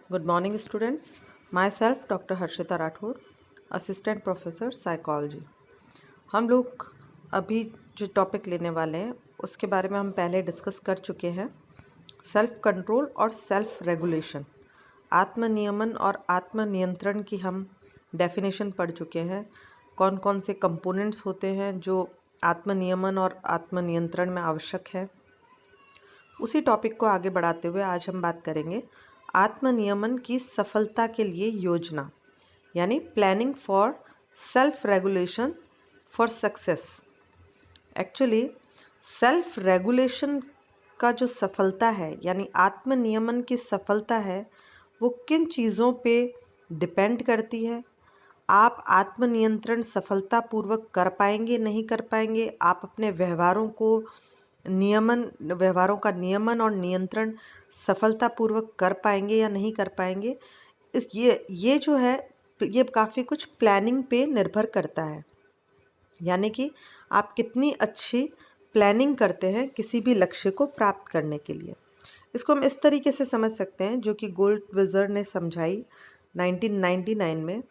Good morning, students. Myself, Dr. Harshita Rathod, assistant professor psychology. हम लोग अभी जो टॉपिक लेने वाले हैं उसके बारे में हम पहले डिस्कस कर चुके हैं। सेल्फ कंट्रोल और सेल्फ रेगुलेशन, आत्मनियमन और आत्मनियंत्रण की हम डेफिनेशन पढ़ चुके हैं। कौन कौन से कंपोनेंट्स होते हैं जो आत्मनियमन और आत्मनियंत्रण में आवश्यक है। उसी टॉपिक को आगे बढ़ाते हुए आज हम बात करेंगे आत्मनियमन की सफलता के लिए योजना, यानी planning for self regulation for success. Actually self regulation का जो सफलता है यानी आत्मनियमन की सफलता है वो किन चीज़ों पे डिपेंड करती है। आप आत्मनियंत्रण सफलतापूर्वक कर पाएंगे नहीं कर पाएंगे, आप अपने व्यवहारों का नियमन और नियंत्रण सफलतापूर्वक कर पाएंगे या नहीं कर पाएंगे। ये जो है ये काफ़ी कुछ प्लानिंग पे निर्भर करता है, यानी कि आप कितनी अच्छी प्लानिंग करते हैं किसी भी लक्ष्य को प्राप्त करने के लिए। इसको हम इस तरीके से समझ सकते हैं जो कि गोल्डविजर ने समझाई 1999 में।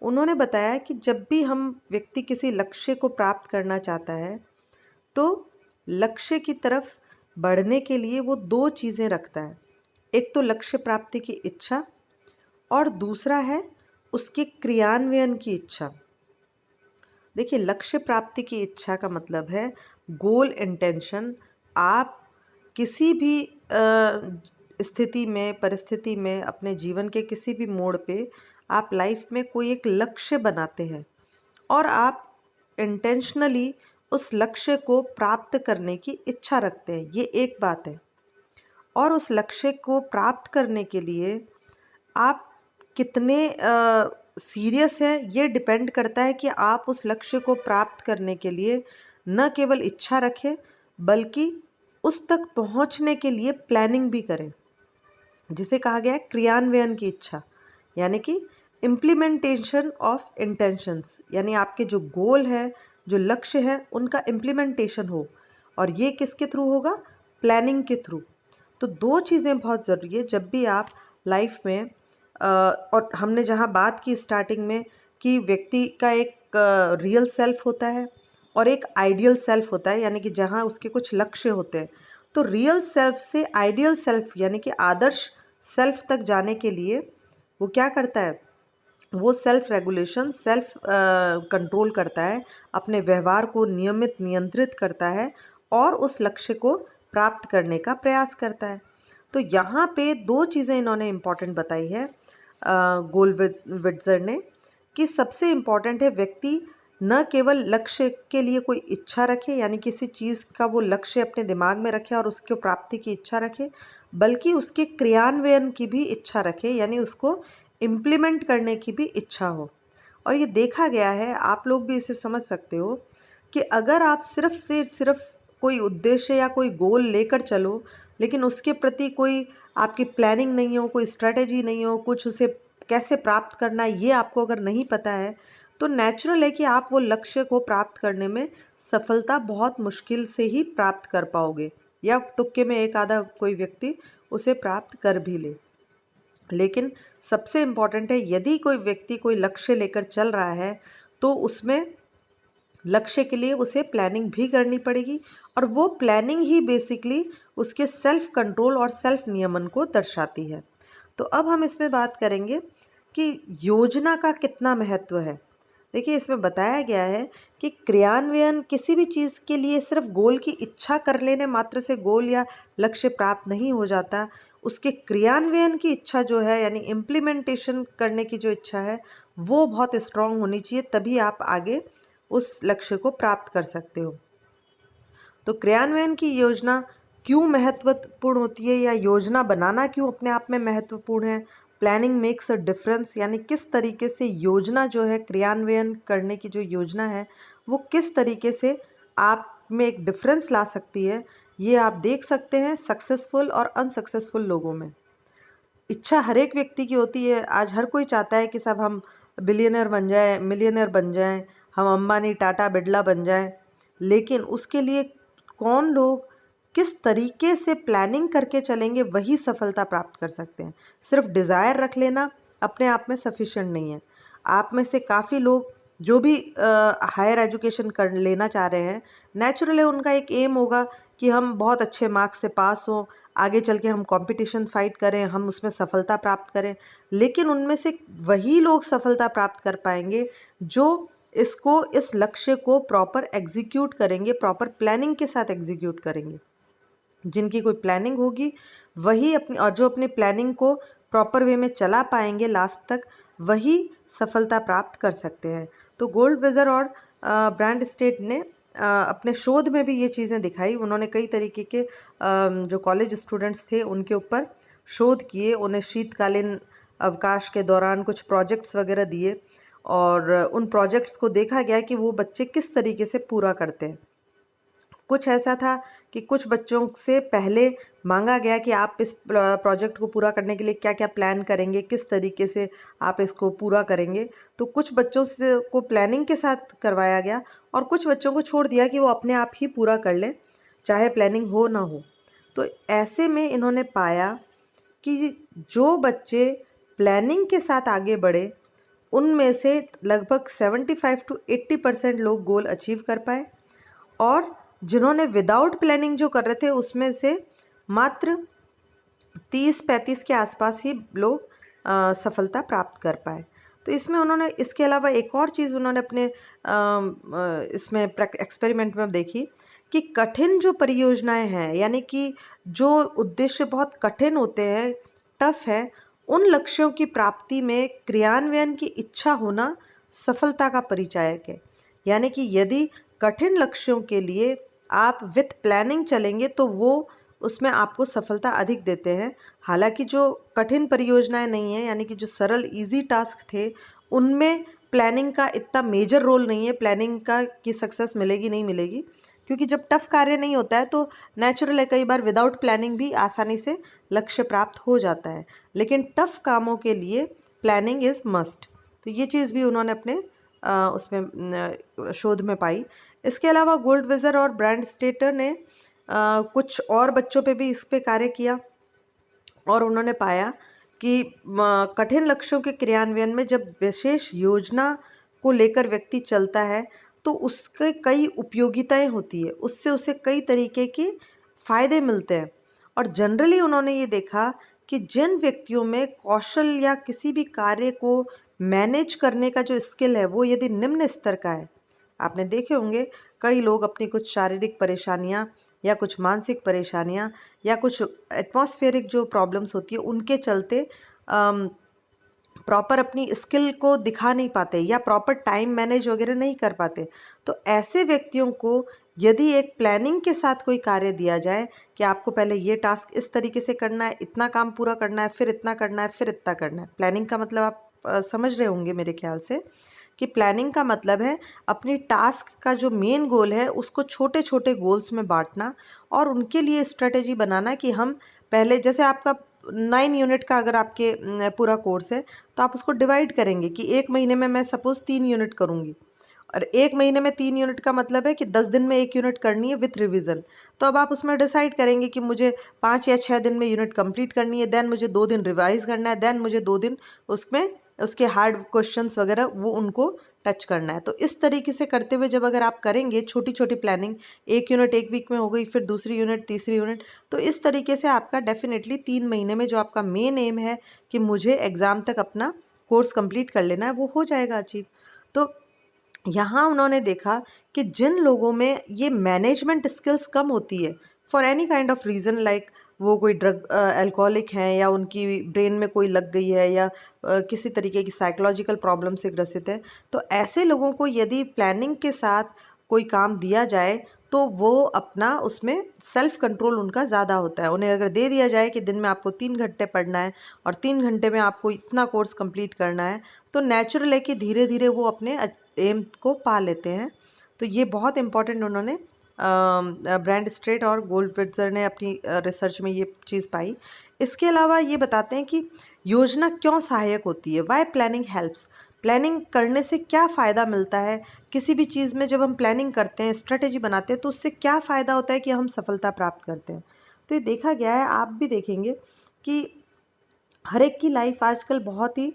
उन्होंने बताया कि जब भी हम व्यक्ति किसी लक्ष्य को प्राप्त करना चाहता है तो लक्ष्य की तरफ बढ़ने के लिए वो दो चीज़ें रखता है। एक तो लक्ष्य प्राप्ति की इच्छा और दूसरा है उसके क्रियान्वयन की इच्छा। देखिए, लक्ष्य प्राप्ति की इच्छा का मतलब है गोल इंटेंशन। आप किसी भी स्थिति में, परिस्थिति में, अपने जीवन के किसी भी मोड़ पे आप लाइफ में कोई एक लक्ष्य बनाते हैं और आप इंटेंशनली उस लक्ष्य को प्राप्त करने की इच्छा रखते हैं, ये एक बात है। और उस लक्ष्य को प्राप्त करने के लिए आप कितने सीरियस हैं ये डिपेंड करता है कि आप उस लक्ष्य को प्राप्त करने के लिए न केवल इच्छा रखें बल्कि उस तक पहुंचने के लिए प्लानिंग भी करें, जिसे कहा गया है क्रियान्वयन की इच्छा, यानी कि इम्प्लीमेंटेशन ऑफ इंटेंशंस, यानी आपके जो गोल है, जो लक्ष्य है, उनका इम्प्लीमेंटेशन हो। और ये किसके थ्रू होगा? प्लानिंग के थ्रू। तो दो चीज़ें बहुत ज़रूरी है जब भी आप लाइफ में और हमने जहाँ बात की स्टार्टिंग में कि व्यक्ति का एक रियल सेल्फ होता है और एक आइडियल सेल्फ होता है, यानी कि जहाँ उसके कुछ लक्ष्य होते हैं। तो रियल सेल्फ से आइडियल सेल्फ यानी कि आदर्श सेल्फ तक जाने के लिए वो क्या करता है? वो सेल्फ रेगुलेशन, सेल्फ कंट्रोल करता है, अपने व्यवहार को नियंत्रित करता है और उस लक्ष्य को प्राप्त करने का प्रयास करता है। तो यहाँ पे दो चीज़ें इन्होंने इम्पॉर्टेंट बताई है गोल्डविट्ज़र ने, कि सबसे इम्पॉर्टेंट है व्यक्ति न केवल लक्ष्य के लिए कोई इच्छा रखे, यानी किसी चीज़ का वो लक्ष्य अपने दिमाग में रखे और उसके प्राप्ति की इच्छा रखे, बल्कि उसके क्रियान्वयन की भी इच्छा रखे, यानी उसको इम्प्लीमेंट करने की भी इच्छा हो। और ये देखा गया है, आप लोग भी इसे समझ सकते हो कि अगर आप सिर्फ कोई उद्देश्य या कोई गोल लेकर चलो लेकिन उसके प्रति कोई आपकी प्लानिंग नहीं हो, कोई स्ट्रेटेजी नहीं हो, कुछ उसे कैसे प्राप्त करना है ये आपको अगर नहीं पता है, तो नेचुरल है कि आप वो लक्ष्य को प्राप्त करने में सफलता बहुत मुश्किल से ही प्राप्त कर पाओगे, या तुक्के में एक आधा कोई व्यक्ति उसे प्राप्त कर भी ले। लेकिन सबसे इम्पॉर्टेंट है, यदि कोई व्यक्ति कोई लक्ष्य लेकर चल रहा है तो उसमें लक्ष्य के लिए उसे प्लानिंग भी करनी पड़ेगी और वो प्लानिंग ही बेसिकली उसके सेल्फ कंट्रोल और सेल्फ नियमन को दर्शाती है। तो अब हम इसमें बात करेंगे कि योजना का कितना महत्व है। देखिए, इसमें बताया गया है कि क्रियान्वयन किसी भी चीज़ के लिए सिर्फ गोल की इच्छा कर लेने मात्र से गोल या लक्ष्य प्राप्त नहीं हो जाता। उसके क्रियान्वयन की इच्छा जो है, यानी इम्प्लीमेंटेशन करने की जो इच्छा है, वो बहुत स्ट्रांग होनी चाहिए, तभी आप आगे उस लक्ष्य को प्राप्त कर सकते हो। तो क्रियान्वयन की योजना क्यों महत्वपूर्ण होती है, या योजना बनाना क्यों अपने आप में महत्वपूर्ण है? प्लानिंग मेक्स अ डिफरेंस, यानी किस तरीके से योजना जो है, क्रियान्वयन करने की जो योजना है, वो किस तरीके से आप में एक डिफरेंस ला सकती है, ये आप देख सकते हैं सक्सेसफुल और अनसक्सेसफुल लोगों में। इच्छा हर एक व्यक्ति की होती है। आज हर कोई चाहता है कि सब हम बिलियनर बन जाएं, मिलियनर बन जाएं, हम अंबानी, टाटा, बिरला बन जाएं। लेकिन उसके लिए कौन लोग किस तरीके से प्लानिंग करके चलेंगे वही सफलता प्राप्त कर सकते हैं। सिर्फ डिज़ायर रख लेना अपने आप में सफिशिएंट नहीं है। आप में से काफ़ी लोग जो भी हायर एजुकेशन कर लेना चाह रहे हैं, नेचुरली उनका एक एम होगा कि हम बहुत अच्छे मार्क्स से पास हों, आगे चल के हम कंपटीशन फाइट करें, हम उसमें सफलता प्राप्त करें। लेकिन उनमें से वही लोग सफलता प्राप्त कर पाएंगे जो इस लक्ष्य को प्रॉपर एग्जीक्यूट करेंगे, प्रॉपर प्लानिंग के साथ एग्जीक्यूट करेंगे। जिनकी कोई प्लानिंग होगी वही अपनी, और जो अपनी प्लानिंग को प्रॉपर वे में चला पाएंगे लास्ट तक, वही सफलता प्राप्त कर सकते हैं। तो गोल्डविजर और ब्रांड स्टेट ने अपने शोध में भी ये चीज़ें दिखाई। उन्होंने कई तरीके के जो कॉलेज स्टूडेंट्स थे उनके ऊपर शोध किए, उन्हें शीतकालीन अवकाश के दौरान कुछ प्रोजेक्ट्स वगैरह दिए और उन प्रोजेक्ट्स को देखा गया कि वो बच्चे किस तरीके से पूरा करते हैं। कुछ ऐसा था कि कुछ बच्चों से पहले मांगा गया कि आप इस प्रोजेक्ट को पूरा करने के लिए क्या-क्या प्लान करेंगे, किस तरीके से आप इसको पूरा करेंगे। तो कुछ बच्चों से को प्लानिंग के साथ करवाया गया और कुछ बच्चों को छोड़ दिया कि वो अपने आप ही पूरा कर लें, चाहे प्लानिंग हो ना हो। तो ऐसे में इन्होंने पाया कि जो बच्चे प्लानिंग के साथ आगे बढ़े, उनमें से लगभग 75 टू 80% लोग गोल अचीव कर पाए और जिन्होंने विदाउट प्लानिंग जो कर रहे थे उसमें से मात्र 30-35 के आसपास ही लोग सफलता प्राप्त कर पाए। तो इसमें उन्होंने इसके अलावा एक और चीज़ उन्होंने अपने इसमें एक्सपेरिमेंट में देखी कि कठिन जो परियोजनाएं हैं, यानी कि जो उद्देश्य बहुत कठिन होते हैं, टफ है, उन लक्ष्यों की प्राप्ति में क्रियान्वयन की इच्छा होना सफलता का परिचायक है। यानी कि यदि कठिन लक्ष्यों के लिए आप विथ प्लानिंग चलेंगे तो वो उसमें आपको सफलता अधिक देते हैं। हालांकि जो कठिन परियोजनाएं नहीं है, यानी कि जो सरल इजी टास्क थे, उनमें प्लानिंग का इतना मेजर रोल नहीं है। प्लानिंग का कि सक्सेस मिलेगी नहीं मिलेगी, क्योंकि जब टफ कार्य नहीं होता है तो नेचुरल है, कई बार विदाउट प्लानिंग भी आसानी से लक्ष्य प्राप्त हो जाता है। लेकिन टफ कामों के लिए प्लानिंग इज़ मस्ट। तो ये चीज़ भी उन्होंने अपने उसमें शोध में पाई। इसके अलावा गोल्डविजर और ब्रांड स्टेटर ने कुछ और बच्चों पे भी इस पे कार्य किया और उन्होंने पाया कि कठिन लक्ष्यों के क्रियान्वयन में जब विशेष योजना को लेकर व्यक्ति चलता है तो उसके कई उपयोगिताएं होती है, उससे उसे कई तरीके के फायदे मिलते हैं। और जनरली उन्होंने ये देखा कि जिन व्यक्तियों में कौशल या किसी भी कार्य को मैनेज करने का जो स्किल है वो यदि निम्न स्तर का है, आपने देखे होंगे कई लोग अपनी कुछ शारीरिक परेशानियां या कुछ मानसिक परेशानियां या कुछ एटमॉस्फेरिक जो प्रॉब्लम्स होती है उनके चलते प्रॉपर अपनी स्किल को दिखा नहीं पाते या प्रॉपर टाइम मैनेज वगैरह नहीं कर पाते। तो ऐसे व्यक्तियों को यदि एक प्लानिंग के साथ कोई कार्य दिया जाए कि आपको पहले ये टास्क इस तरीके से करना है, इतना काम पूरा करना है, फिर इतना करना है, फिर इतना करना है। प्लानिंग का मतलब आप समझ रहे होंगे मेरे ख्याल से कि प्लानिंग का मतलब है अपनी टास्क का जो मेन गोल है उसको छोटे छोटे गोल्स में बांटना और उनके लिए स्ट्रेटेजी बनाना कि हम पहले, जैसे आपका 9 यूनिट का अगर आपके पूरा कोर्स है तो आप उसको डिवाइड करेंगे कि एक महीने में मैं सपोज़ 3 यूनिट करूँगी और एक महीने में 3 यूनिट का मतलब है कि 10 दिन में 1 यूनिट करनी है विथ रिवीजन। तो अब आप उसमें डिसाइड करेंगे कि मुझे 5 या 6 दिन में यूनिट कंप्लीट करनी है, देन मुझे 2 दिन रिवाइज करना है, देन मुझे 2 दिन उसमें उसके हार्ड क्वेश्चंस वगैरह वो उनको टच करना है। तो इस तरीके से करते हुए जब अगर आप करेंगे छोटी छोटी प्लानिंग, 1 यूनिट 1 वीक में हो गई, फिर दूसरी यूनिट, तीसरी यूनिट, तो इस तरीके से आपका डेफिनेटली 3 महीने में जो आपका मेन एम है कि मुझे एग्ज़ाम तक अपना कोर्स कंप्लीट कर लेना है, वो हो जाएगा अचीव। तो यहाँ उन्होंने देखा कि जिन लोगों में ये मैनेजमेंट स्किल्स कम होती है for any kind of reason, like वो कोई ड्रग अल्कोहलिक हैं या उनकी ब्रेन में कोई लग गई है या किसी तरीके की साइकोलॉजिकल प्रॉब्लम से ग्रसित है, तो ऐसे लोगों को यदि प्लानिंग के साथ कोई काम दिया जाए तो वो अपना उसमें सेल्फ कंट्रोल उनका ज़्यादा होता है। उन्हें अगर दे दिया जाए कि दिन में आपको 3 घंटे पढ़ना है और 3 घंटे में आपको इतना कोर्स कंप्लीट करना है, तो नेचुरल है कि धीरे धीरे वो अपने एम को पा लेते हैं। तो ये बहुत इम्पॉर्टेंट उन्होंने ब्रांड स्ट्रेट और गोल्डविजर ने अपनी रिसर्च में ये चीज़ पाई। इसके अलावा ये बताते हैं कि योजना क्यों सहायक होती है, वाई प्लानिंग हेल्प्स। प्लानिंग करने से क्या फ़ायदा मिलता है, किसी भी चीज़ में जब हम प्लानिंग करते हैं, स्ट्रेटेजी बनाते हैं, तो उससे क्या फ़ायदा होता है कि हम सफलता प्राप्त करते हैं। तो ये देखा गया है, आप भी देखेंगे कि हर एक की लाइफ आजकल बहुत ही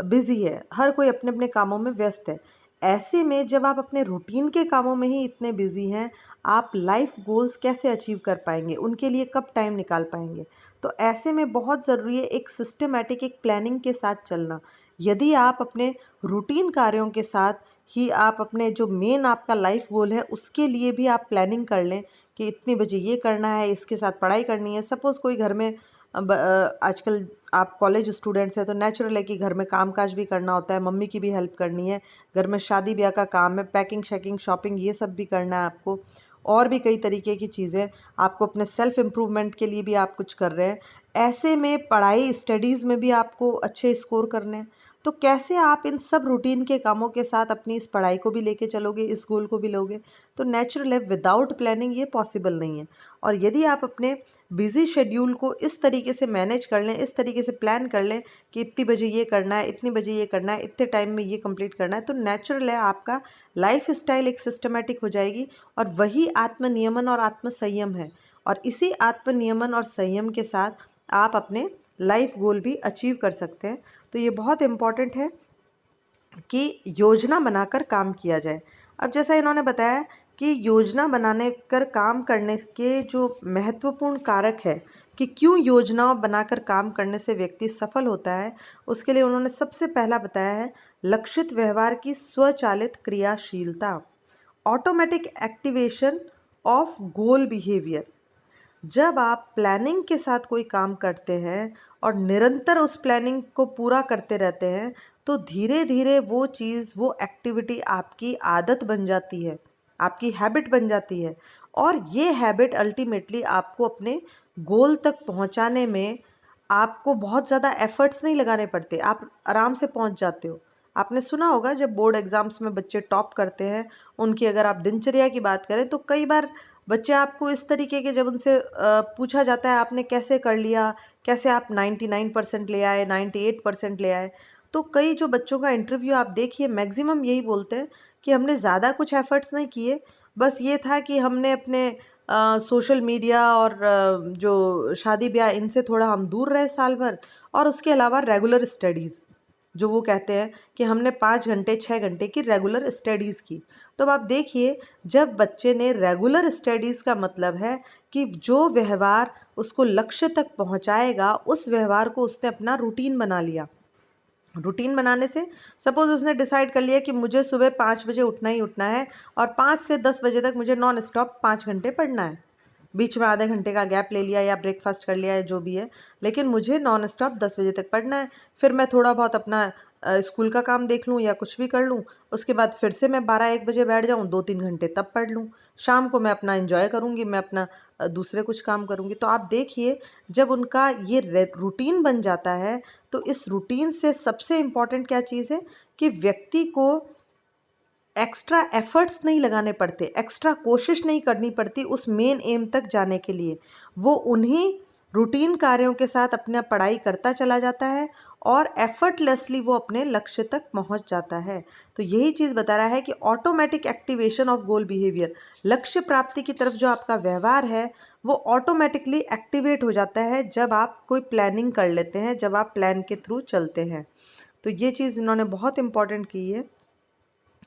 बिजी है, हर कोई अपने अपने कामों में व्यस्त है। ऐसे में जब आप अपने रूटीन के कामों में ही इतने बिजी हैं, आप लाइफ गोल्स कैसे अचीव कर पाएंगे, उनके लिए कब टाइम निकाल पाएंगे। तो ऐसे में बहुत ज़रूरी है एक सिस्टमेटिक, एक प्लानिंग के साथ चलना। यदि आप अपने रूटीन कार्यों के साथ ही आप अपने जो मेन आपका लाइफ गोल है उसके लिए भी आप प्लानिंग कर लें कि इतने बजे ये करना है, इसके साथ पढ़ाई करनी है। सपोज़ कोई घर में आजकल आप कॉलेज स्टूडेंट्स हैं तो नेचुरल है कि घर में काम-काज भी करना होता है, मम्मी की भी हेल्प करनी है, घर में शादी-ब्याह का काम है, पैकिंग शैकिंग, शॉपिंग ये सब भी करना है आपको। और भी कई तरीके की चीज़ें, आपको अपने सेल्फ इम्प्रूवमेंट के लिए भी आप कुछ कर रहे हैं। ऐसे में पढ़ाई, स्टडीज़ में भी आपको अच्छे स्कोर करने हैं। तो कैसे आप इन सब रूटीन के कामों के साथ अपनी इस पढ़ाई को भी लेके चलोगे, इस गोल को भी लोगे? तो नेचुरल है, विदाउट प्लानिंग ये पॉसिबल नहीं है। और यदि आप अपने बिज़ी शेड्यूल को इस तरीके से मैनेज कर लें, इस तरीके से प्लान कर लें कि इतनी बजे ये करना है, इतनी बजे ये करना है, इतने टाइम में ये कंप्लीट करना है, तो नेचुरल है आपका लाइफ स्टाइल एक सिस्टमेटिक हो जाएगी। और वही आत्मनियमन और आत्मसंयम है। और इसी आत्मनियमन और संयम के साथ आप अपने लाइफ गोल भी अचीव कर सकते हैं। तो ये बहुत इम्पॉर्टेंट है कि योजना बनाकर काम किया जाए। अब जैसा इन्होंने बताया कि योजना बनाने कर काम करने के जो महत्वपूर्ण कारक है कि क्यों योजना बनाकर काम करने से व्यक्ति सफल होता है, उसके लिए उन्होंने सबसे पहला बताया है लक्षित व्यवहार की स्वचालित क्रियाशीलता, automatic activation of goal behaviour. जब आप प्लानिंग के साथ कोई काम करते हैं और निरंतर उस प्लानिंग को पूरा करते रहते हैं, तो धीरे धीरे वो चीज़, वो एक्टिविटी आपकी आदत बन जाती है, आपकी हैबिट बन जाती है। और ये हैबिट अल्टीमेटली आपको अपने गोल तक पहुंचाने में आपको बहुत ज़्यादा एफर्ट्स नहीं लगाने पड़ते, आप आराम से पहुंच जाते हो। आपने सुना होगा जब बोर्ड एग्ज़ाम्स में बच्चे टॉप करते हैं, उनकी अगर आप दिनचर्या की बात करें तो कई बार बच्चे आपको इस तरीके के, जब उनसे पूछा जाता है आपने कैसे कर लिया, कैसे आप 99% ले आए, 98% ले आए, तो कई जो बच्चों का इंटरव्यू आप देखिए मैक्सिमम यही बोलते हैं कि हमने ज़्यादा कुछ एफर्ट्स नहीं किए, बस ये था कि हमने अपने सोशल मीडिया और जो शादी ब्याह इनसे थोड़ा हम दूर रहे साल भर, और उसके अलावा रेगुलर स्टडीज़, जो वो कहते हैं कि हमने 5 घंटे 6 घंटे की रेगुलर स्टडीज़ की। तो अब आप देखिए, जब बच्चे ने रेगुलर स्टडीज़ का मतलब है कि जो व्यवहार उसको लक्ष्य तक पहुंचाएगा, उस व्यवहार को उसने अपना रूटीन बना लिया। रूटीन बनाने से सपोज़ उसने डिसाइड कर लिया कि मुझे सुबह 5 बजे उठना ही उठना है और 5 से 10 बजे तक मुझे नॉन स्टॉप 5 घंटे पढ़ना है। बीच में आधे घंटे का गैप ले लिया या ब्रेकफास्ट कर लिया या जो भी है, लेकिन मुझे नॉन स्टॉप 10 बजे तक पढ़ना है। फिर मैं थोड़ा बहुत अपना स्कूल का काम देख लूँ या कुछ भी कर लूँ, उसके बाद फिर से मैं 12-1 बजे बैठ जाऊँ, 2-3 घंटे तब पढ़ लूँ। शाम को मैं अपना एन्जॉय करूँगी, मैं अपना दूसरे कुछ काम करूँगी। तो आप देखिए, जब उनका ये रूटीन बन जाता है, तो इस रूटीन से सबसे इम्पॉर्टेंट क्या चीज़ है कि व्यक्ति को एक्स्ट्रा एफर्ट्स नहीं लगाने पड़ते, एक्स्ट्रा कोशिश नहीं करनी पड़ती उस मेन एम तक जाने के लिए। वो उन्हीं रूटीन कार्यों के साथ अपना पढ़ाई करता चला जाता है और एफर्टलेसली वो अपने लक्ष्य तक पहुंच जाता है। तो यही चीज़ बता रहा है कि automatic activation of goal behaviour, लक्ष्य प्राप्ति की तरफ जो आपका व्यवहार है वो ऑटोमेटिकली एक्टिवेट हो जाता है जब आप कोई प्लानिंग कर लेते हैं, जब आप प्लान के थ्रू चलते हैं। तो ये चीज़ इन्होंने बहुत इम्पॉर्टेंट की है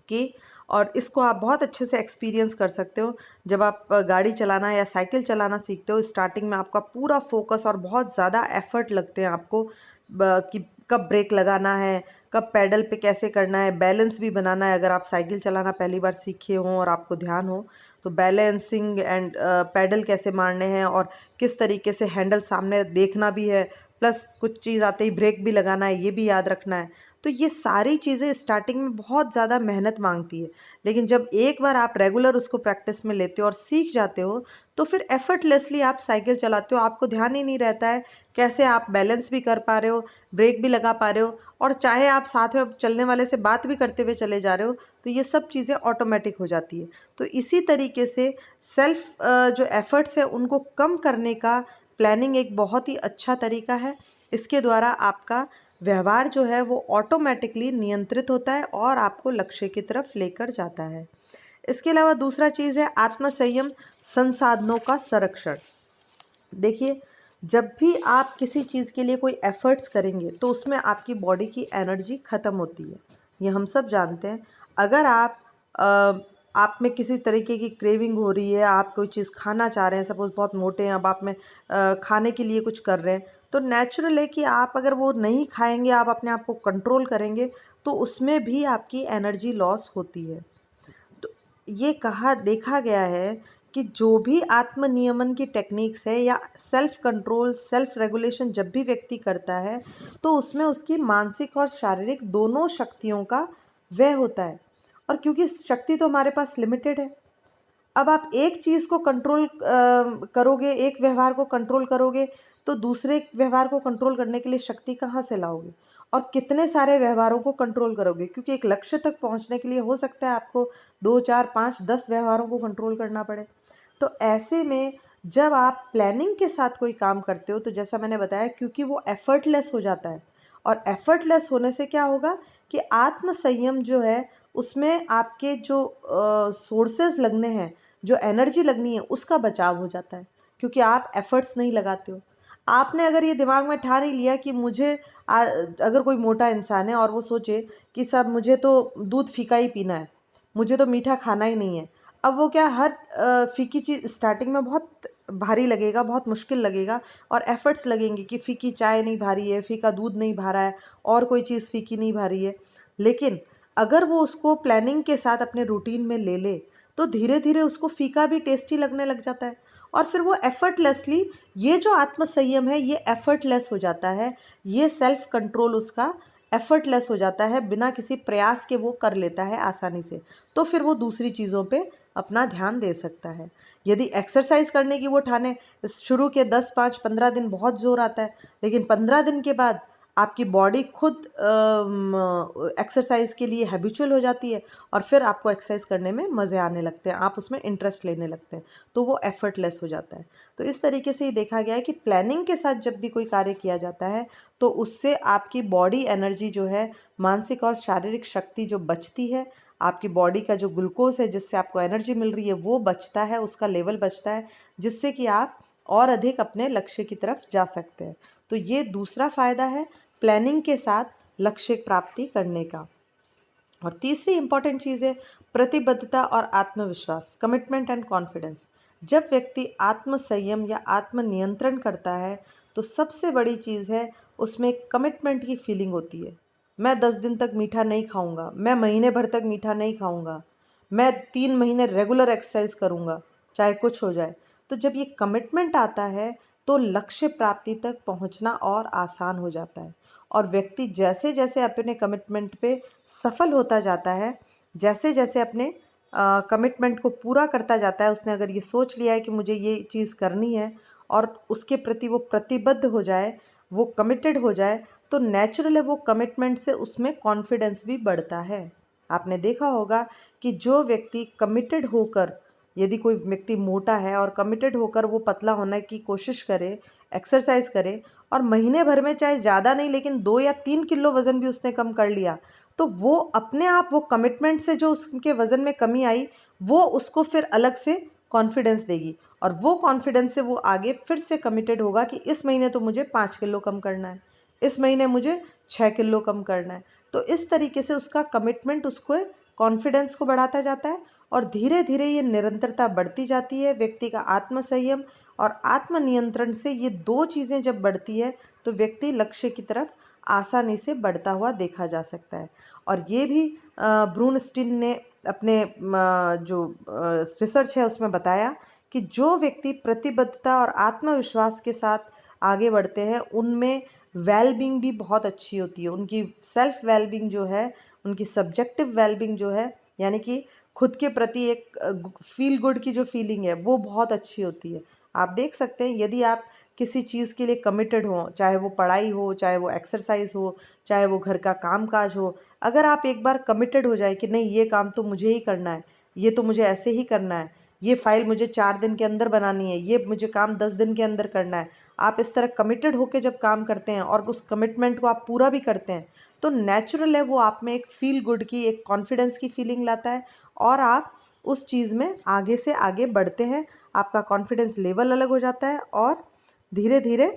कि, और इसको आप बहुत अच्छे से एक्सपीरियंस कर सकते हो जब आप गाड़ी चलाना या साइकिल चलाना सीखते हो। स्टार्टिंग में आपका पूरा फोकस और बहुत ज़्यादा एफर्ट लगते हैं आपको कि कब ब्रेक लगाना है, कब पैडल पे कैसे करना है, बैलेंस भी बनाना है। अगर आप साइकिल चलाना पहली बार सीखे हों और आपको ध्यान हो तो बैलेंसिंग एंड पैडल कैसे मारने हैं और किस तरीके से हैंडल सामने देखना भी है, प्लस कुछ चीज़ आते ही ब्रेक भी लगाना है, ये भी याद रखना है। तो ये सारी चीज़ें स्टार्टिंग में बहुत ज़्यादा मेहनत मांगती है, लेकिन जब एक बार आप रेगुलर उसको प्रैक्टिस में लेते हो और सीख जाते हो तो फिर एफर्टलेसली आप साइकिल चलाते हो, आपको ध्यान ही नहीं रहता है कैसे आप बैलेंस भी कर पा रहे हो, ब्रेक भी लगा पा रहे हो, और चाहे आप साथ में चलने वाले से बात भी करते हुए चले जा रहे हो, तो ये सब चीज़ें ऑटोमेटिक हो जाती है। तो इसी तरीके से सेल्फ जो एफर्ट्स है उनको कम करने का प्लानिंग एक बहुत ही अच्छा तरीका है। इसके द्वारा आपका व्यवहार जो है वो ऑटोमेटिकली नियंत्रित होता है और आपको लक्ष्य की तरफ लेकर जाता है। इसके अलावा दूसरा चीज़ है आत्मसंयम, संसाधनों का संरक्षण। देखिए, जब भी आप किसी चीज़ के लिए कोई एफ़र्ट्स करेंगे तो उसमें आपकी बॉडी की एनर्जी ख़त्म होती है, ये हम सब जानते हैं। अगर आप में किसी तरीके की क्रेविंग हो रही है, आप कोई चीज़ खाना चाह रहे हैं, सपोज़ बहुत मोटे हैं, अब आप में खाने के लिए कुछ कर रहे हैं, तो नेचुरल है कि आप अगर वो नहीं खाएँगे, आप अपने आप को कंट्रोल करेंगे, तो उसमें भी आपकी एनर्जी लॉस होती है। तो ये कहा देखा गया है कि जो भी आत्मनियमन की टेक्निक्स है या सेल्फ कंट्रोल, सेल्फ रेगुलेशन जब भी व्यक्ति करता है, तो उसमें उसकी मानसिक और शारीरिक दोनों शक्तियों का व्यय होता है। और क्योंकि शक्ति तो हमारे पास लिमिटेड है, अब आप एक चीज़ को कंट्रोल करोगे, एक व्यवहार को कंट्रोल करोगे, तो दूसरे व्यवहार को कंट्रोल करने के लिए शक्ति कहाँ से लाओगे? और कितने सारे व्यवहारों को कंट्रोल करोगे? क्योंकि एक लक्ष्य तक पहुँचने के लिए हो सकता है आपको 2, 4, 5, 10 व्यवहारों को कंट्रोल करना पड़े। तो ऐसे में जब आप प्लानिंग के साथ कोई काम करते हो, तो जैसा मैंने बताया, क्योंकि वो एफर्टलेस हो जाता है, और एफर्टलेस होने से क्या होगा कि आत्म संयम जो है, उसमें आपके जो सोर्सेज लगने हैं, जो एनर्जी लगनी है, उसका बचाव हो जाता है, क्योंकि आप एफर्ट्स नहीं लगाते हो। आपने अगर ये दिमाग में ठान ही लिया कि अगर कोई मोटा इंसान है और वो सोचे कि साहब मुझे तो दूध फीका ही पीना है, मुझे तो मीठा खाना ही नहीं है। अब वो क्या, हर फीकी चीज़ स्टार्टिंग में बहुत भारी लगेगा, बहुत मुश्किल लगेगा, और एफर्ट्स लगेंगे कि फीकी चाय नहीं भा रही है, फीका दूध नहीं भा रहा है, और कोई चीज़ फीकी नहीं भा रही है। लेकिन अगर वो उसको प्लानिंग के साथ अपने रूटीन में ले ले, तो धीरे धीरे उसको फीका भी टेस्टी लगने लग जाता है, और फिर वो एफर्टलेसली, ये जो आत्मसंयम है ये एफर्टलेस हो जाता है, ये सेल्फ कंट्रोल उसका एफर्टलेस हो जाता है, बिना किसी प्रयास के वो कर लेता है आसानी से। तो फिर वो दूसरी चीज़ों पे अपना ध्यान दे सकता है। यदि एक्सरसाइज करने की वो ठाने, शुरू के 10, 5, 15 दिन बहुत ज़ोर आता है, लेकिन 15 दिन के बाद आपकी बॉडी खुद एक्सरसाइज के लिए हैबिचुअल हो जाती है, और फिर आपको एक्सरसाइज करने में मज़े आने लगते हैं, आप उसमें इंटरेस्ट लेने लगते हैं, तो वो एफर्टलेस हो जाता है। तो इस तरीके से ये देखा गया है कि प्लानिंग के साथ जब भी कोई कार्य किया जाता है, तो उससे आपकी बॉडी एनर्जी जो है, मानसिक और शारीरिक शक्ति जो बचती है, आपकी बॉडी का जो ग्लूकोज है जिससे आपको एनर्जी मिल रही है, वो बचता है, उसका लेवल बचता है, जिससे कि आप और अधिक अपने लक्ष्य की तरफ जा सकते हैं। तो ये दूसरा फ़ायदा है प्लानिंग के साथ लक्ष्य प्राप्ति करने का। और तीसरी इंपॉर्टेंट चीज़ है प्रतिबद्धता और आत्मविश्वास, कमिटमेंट एंड कॉन्फिडेंस। जब व्यक्ति आत्म संयम या आत्म नियंत्रण करता है, तो सबसे बड़ी चीज़ है उसमें कमिटमेंट की फीलिंग होती है। मैं 10 दिन तक मीठा नहीं खाऊंगा, मैं महीने भर तक मीठा नहीं खाऊंगा, मैं 3 महीने रेगुलर एक्सरसाइज करूंगा, चाहे कुछ हो जाए। तो जब ये कमिटमेंट आता है, तो लक्ष्य प्राप्ति तक पहुंचना और आसान हो जाता है। और व्यक्ति जैसे जैसे अपने कमिटमेंट पे सफल होता जाता है, जैसे जैसे अपने कमिटमेंट को पूरा करता जाता है, उसने अगर ये सोच लिया है कि मुझे ये चीज़ करनी है, और उसके प्रति वो प्रतिबद्ध हो जाए, वो कमिटेड हो जाए, तो नेचुरल है वो कमिटमेंट से उसमें कॉन्फिडेंस भी बढ़ता है। आपने देखा होगा कि जो व्यक्ति कमिटेड होकर, यदि कोई व्यक्ति मोटा है और कमिटेड होकर वो पतला होने की कोशिश करे, एक्सरसाइज करे, और महीने भर में चाहे ज़्यादा नहीं लेकिन 2 या 3 किलो वज़न भी उसने कम कर लिया, तो वो अपने आप, वो कमिटमेंट से जो उसके वज़न में कमी आई, वो उसको फिर अलग से कॉन्फिडेंस देगी, और वो कॉन्फिडेंस से वो आगे फिर से कमिटेड होगा कि इस महीने तो मुझे 5 किलो कम करना है, इस महीने मुझे 6 किलो कम करना है। तो इस तरीके से उसका कमिटमेंट उसको कॉन्फिडेंस को बढ़ाता जाता है, और धीरे धीरे ये निरंतरता बढ़ती जाती है। व्यक्ति का आत्मसंयम और आत्मनियंत्रण से ये दो चीज़ें जब बढ़ती है, तो व्यक्ति लक्ष्य की तरफ आसानी से बढ़ता हुआ देखा जा सकता है। और ये भी ब्रूनस्टीन ने अपने जो रिसर्च है उसमें बताया कि जो व्यक्ति प्रतिबद्धता और आत्मविश्वास के साथ आगे बढ़ते हैं, उनमें वेलबींग भी बहुत अच्छी होती है। उनकी सेल्फ वेलबींग जो है, उनकी सब्जेक्टिव वेलबींग जो है, यानी कि खुद के प्रति एक फील गुड की जो फीलिंग है, वो बहुत अच्छी होती है। आप देख सकते हैं, यदि आप किसी चीज़ के लिए कमिटेड हों, चाहे वो पढ़ाई हो, चाहे वो एक्सरसाइज हो, चाहे वो घर का काम-काज हो, अगर आप एक बार कमिटेड हो जाए कि नहीं, ये काम तो मुझे ही करना है, ये तो मुझे ऐसे ही करना है, ये फ़ाइल मुझे 4 दिन के अंदर बनानी है, ये मुझे काम 10 दिन के अंदर करना है, आप इस तरह कमिटेड होके जब काम करते हैं और उस कमिटमेंट को आप पूरा भी करते हैं, तो नेचुरल है वो आप में एक फील गुड की, एक कॉन्फिडेंस की फीलिंग लाता है और आप उस चीज़ में आगे से आगे बढ़ते हैं। आपका कॉन्फिडेंस लेवल अलग हो जाता है और धीरे धीरे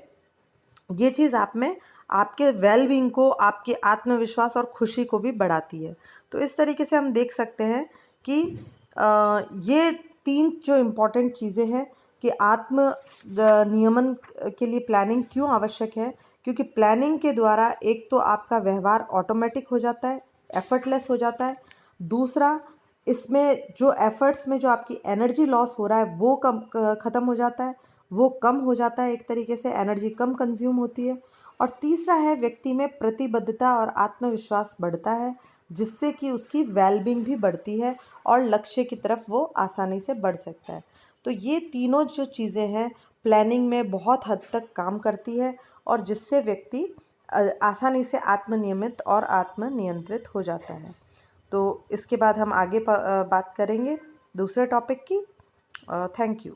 ये चीज़ आप में आपके वेल बीइंग को, आपके आत्मविश्वास और खुशी को भी बढ़ाती है। तो इस तरीके से हम देख सकते हैं कि ये 3 जो इम्पोर्टेंट चीज़ें हैं कि नियमन के लिए प्लानिंग क्यों आवश्यक है, क्योंकि प्लानिंग के द्वारा एक तो आपका व्यवहार ऑटोमेटिक हो जाता है, एफर्टलेस हो जाता है। दूसरा, इसमें जो एफर्ट्स में जो आपकी एनर्जी लॉस हो रहा है वो ख़त्म हो जाता है, वो कम हो जाता है, एक तरीके से एनर्जी कम कंज्यूम होती है। और तीसरा है, व्यक्ति में प्रतिबद्धता और आत्मविश्वास बढ़ता है, जिससे कि उसकी वेलबींग भी बढ़ती है और लक्ष्य की तरफ वो आसानी से बढ़ सकता है। तो ये तीनों जो चीज़ें हैं प्लानिंग में बहुत हद तक काम करती है और जिससे व्यक्ति आसानी से आत्मनियमित और आत्मनियंत्रित हो जाता है। तो इसके बाद हम आगे बात करेंगे दूसरे टॉपिक की। Thank you.